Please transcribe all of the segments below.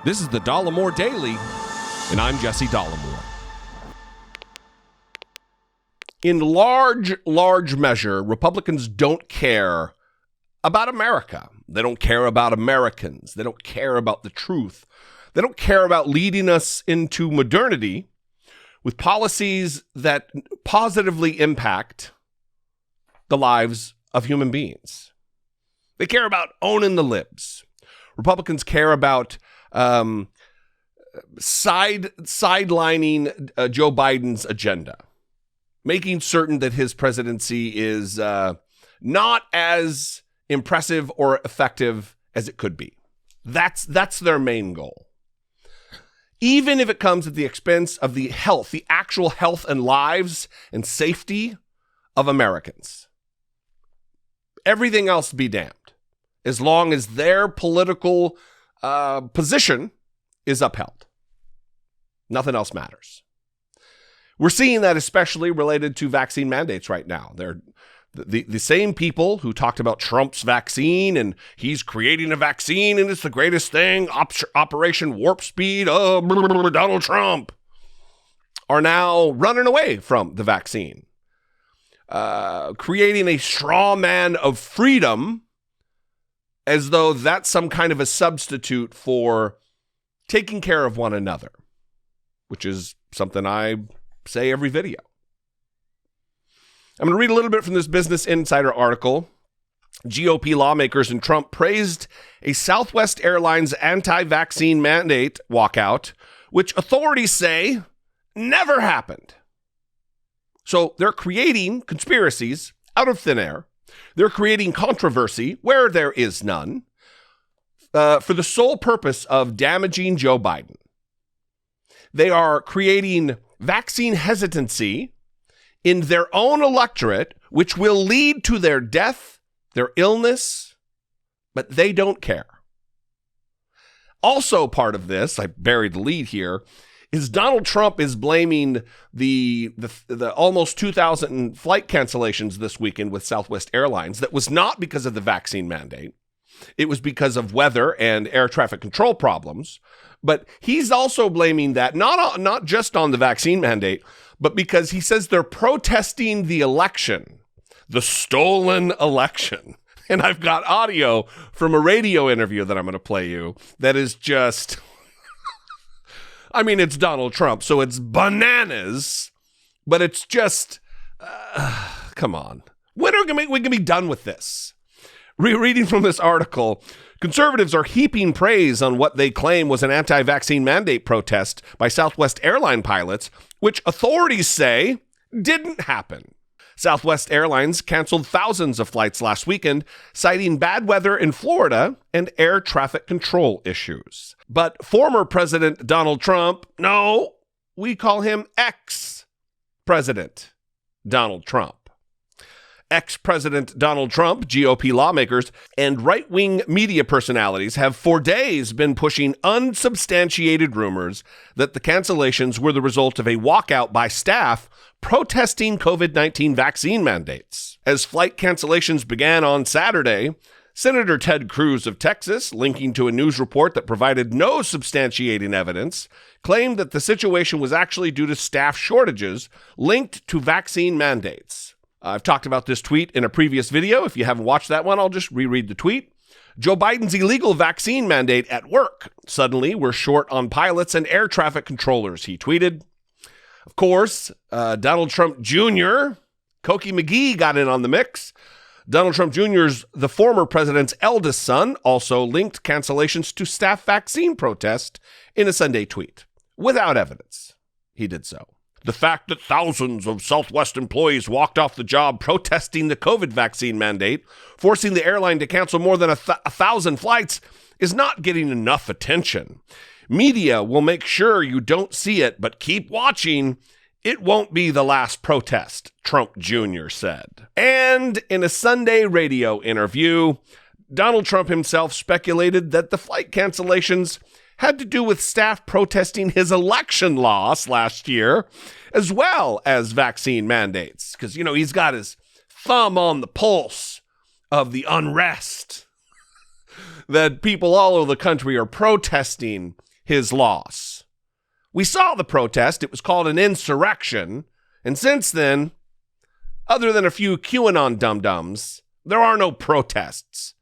This is the Dollemore Daily, and I'm Jesse Dollemore. In large measure, Republicans don't care about America. They don't care about Americans. They don't care about the truth. They don't care about leading us into modernity with policies that positively impact the lives of human beings. They care about owning the libs. Republicans care about sidelining Joe Biden's agenda, making certain that his presidency is not as impressive or effective as it could be. That's their main goal. Even if it comes at the expense of the health, the actual health and lives and safety of Americans. Everything else be damned, as long as their political position is upheld. Nothing else matters. We're seeing that especially related to vaccine mandates right now. They're the same people who talked about Trump's vaccine and he's creating a vaccine and it's the greatest thing, Operation Warp Speed, Donald Trump, are now running away from the vaccine, creating a straw man of freedom as though that's some kind of a substitute for taking care of one another, which is something I say every video. I'm going to read a little bit from this Business Insider article. GOP lawmakers and Trump praised a Southwest Airlines anti-vaccine mandate walkout, which authorities say never happened. So they're creating conspiracies out of thin air. They're creating controversy where there is none, for the sole purpose of damaging Joe Biden. They are creating vaccine hesitancy in their own electorate, which will lead to their death, their illness, but they don't care. Also part of this, I buried the lead here, is Donald Trump is blaming the almost 2,000 flight cancellations this weekend with Southwest Airlines. That was not because of the vaccine mandate. It was because of weather and air traffic control problems. But he's also blaming that not just on the vaccine mandate, but because he says they're protesting the election, the stolen election. And I've got audio from a radio interview that I'm going to play you that is just... I mean, it's Donald Trump, so it's bananas, but it's just, come on. When are we going to be done with this? Rereading from this article, conservatives are heaping praise on what they claim was an anti-vaccine mandate protest by Southwest Airline pilots, which authorities say didn't happen. Southwest Airlines canceled thousands of flights last weekend, citing bad weather in Florida and air traffic control issues. But former President Donald Trump, no, we call him ex-President Donald Trump. Ex-President Donald Trump, GOP lawmakers, and right-wing media personalities have for days been pushing unsubstantiated rumors that the cancellations were the result of a walkout by staff protesting COVID-19 vaccine mandates. As flight cancellations began on Saturday, Senator Ted Cruz of Texas, linking to a news report that provided no substantiating evidence, claimed that the situation was actually due to staff shortages linked to vaccine mandates. I've talked about this tweet in a previous video. If you haven't watched that one, I'll just reread the tweet. Joe Biden's illegal vaccine mandate at work. Suddenly, we're short on pilots and air traffic controllers, he tweeted. Of course, Donald Trump Jr., Koki McGee got in on the mix. Donald Trump Jr.'s, the former president's eldest son, also linked cancellations to staff vaccine protest in a Sunday tweet. Without evidence, he did so. The fact that thousands of Southwest employees walked off the job protesting the COVID vaccine mandate, forcing the airline to cancel more than 1,000 flights, is not getting enough attention. Media will make sure you don't see it, but keep watching. It won't be the last protest, Trump Jr. said. And in a Sunday radio interview, Donald Trump himself speculated that the flight cancellations had to do with staff protesting his election loss last year, as well as vaccine mandates. Because, he's got his thumb on the pulse of the unrest that people all over the country are protesting his loss. We saw the protest. It was called an insurrection. And since then, other than a few QAnon dum-dums, there are no protests.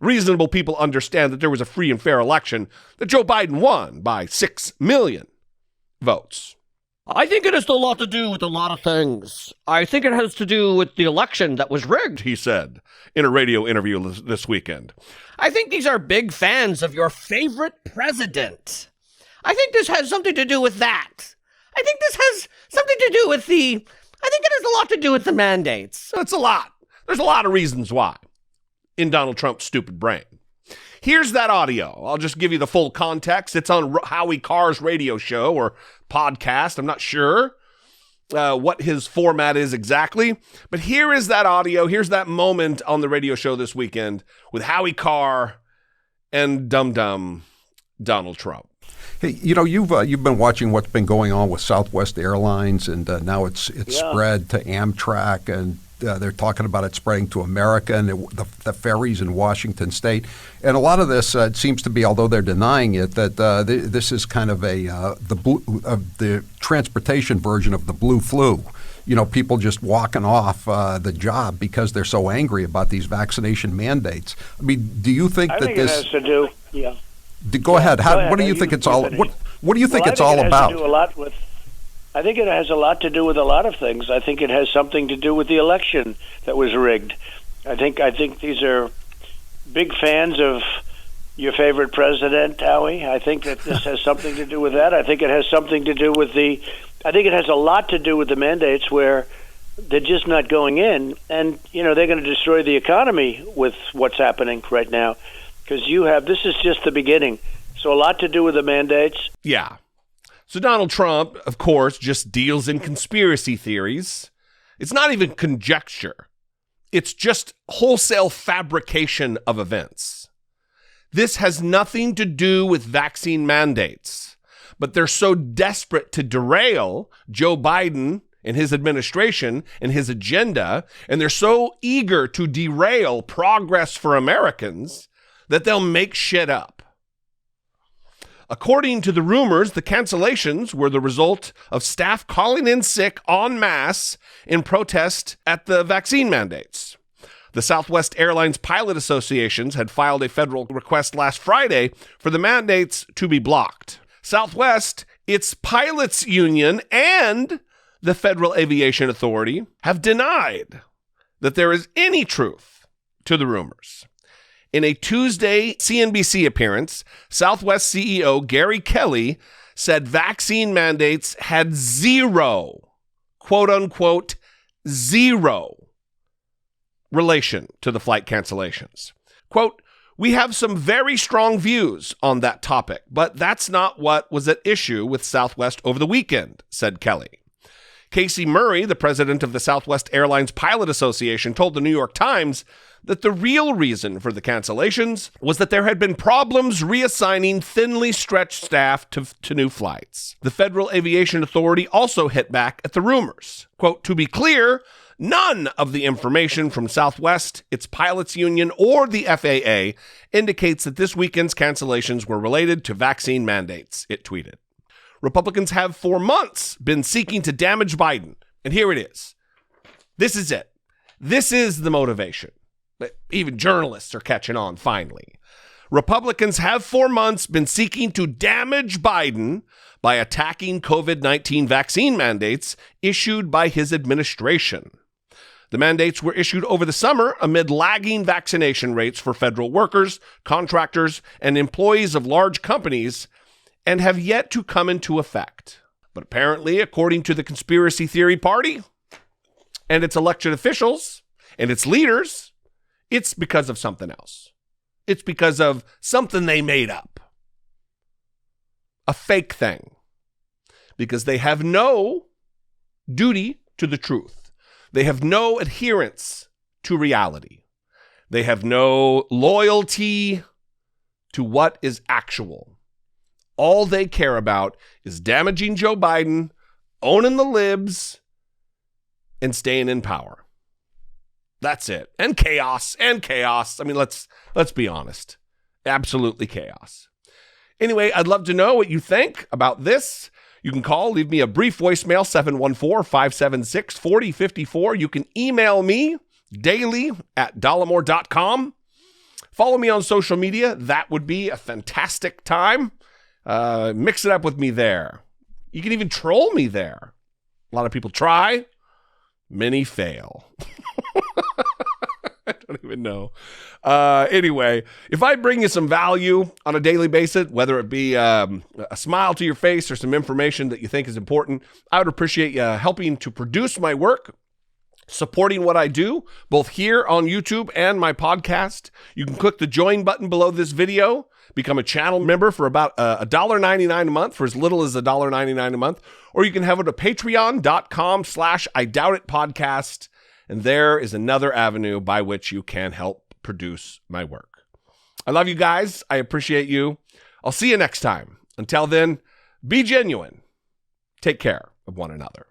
Reasonable people understand that there was a free and fair election, that Joe Biden won by 6 million votes. I think it has a lot to do with a lot of things. I think it has to do with the election that was rigged, He said in a radio interview this weekend. I think these are big fans of your favorite president. I think this has something to do with that. I think this has something to do with I think it has a lot to do with the mandates. That's a lot. There's a lot of reasons why in Donald Trump's stupid brain. Here's that audio. I'll just give you the full context. It's on Howie Carr's radio show or podcast. I'm not sure what his format is exactly. But here is that audio. Here's that moment on the radio show this weekend with Howie Carr and dum-dum Donald Trump. Hey, you've been watching what's been going on with Southwest Airlines, and now it's spread to Amtrak, and they're talking about it spreading to America and the ferries in Washington State. And a lot of this seems to be, although they're denying it, that this is kind of the transportation version of the blue flu. People just walking off the job because they're so angry about these vaccination mandates. I mean, do you think that this? I think it has to do. Yeah. Go ahead. What do you think it's all? What do you think it's all about? I think it has a lot to do with a lot of things. I think it has something to do with the election that was rigged. I think these are big fans of your favorite president, Howie. I think that this has something to do with that. I think it has something to do with I think it has a lot to do with the mandates where they're just not going in, and they're going to destroy the economy with what's happening right now. Because this is just the beginning. So a lot to do with the mandates. Yeah. So Donald Trump, of course, just deals in conspiracy theories. It's not even conjecture. It's just wholesale fabrication of events. This has nothing to do with vaccine mandates, but they're so desperate to derail Joe Biden and his administration and his agenda, and they're so eager to derail progress for Americans that they'll make shit up. According to the rumors, the cancellations were the result of staff calling in sick en masse in protest at the vaccine mandates. The Southwest Airlines Pilot Associations had filed a federal request last Friday for the mandates to be blocked. Southwest, its pilots union, and the Federal Aviation Authority have denied that there is any truth to the rumors. In a Tuesday CNBC appearance, Southwest CEO Gary Kelly said vaccine mandates had zero, quote unquote, zero relation to the flight cancellations. Quote, "We have some very strong views on that topic, but that's not what was at issue with Southwest over the weekend," said Kelly. Casey Murray, the president of the Southwest Airlines Pilot Association, told the New York Times that the real reason for the cancellations was that there had been problems reassigning thinly stretched staff to new flights. The Federal Aviation Authority also hit back at the rumors. Quote, "To be clear, none of the information from Southwest, its pilots union, or the FAA indicates that this weekend's cancellations were related to vaccine mandates," it tweeted. Republicans have for months been seeking to damage Biden. And here it is. This is it. This is the motivation. Even journalists are catching on finally. Republicans have for months been seeking to damage Biden by attacking COVID-19 vaccine mandates issued by his administration. The mandates were issued over the summer amid lagging vaccination rates for federal workers, contractors, and employees of large companies, and have yet to come into effect. But apparently, according to the conspiracy theory party and its elected officials and its leaders, it's because of something else. It's because of something they made up. A fake thing. Because they have no duty to the truth. They have no adherence to reality. They have no loyalty to what is actual. All they care about is damaging Joe Biden, owning the libs, and staying in power. That's it. And chaos. I mean, let's be honest. Absolutely chaos. Anyway, I'd love to know what you think about this. You can call, leave me a brief voicemail, 714-576-4054. You can email me daily at dollemore.com. Follow me on social media. That would be a fantastic time. Mix it up with me there. You can even troll me there. A lot of people try. Many fail. I don't even know. Anyway, if I bring you some value on a daily basis, whether it be a smile to your face or some information that you think is important, I would appreciate you helping to produce my work, supporting what I do, both here on YouTube and my podcast. You can click the join button below this video, become a channel member for about $1.99 a month, for as little as $1.99 a month, or you can head over to patreon.com/IDoubtIt podcast. And there is another avenue by which you can help produce my work. I love you guys. I appreciate you. I'll see you next time. Until then, be genuine. Take care of one another.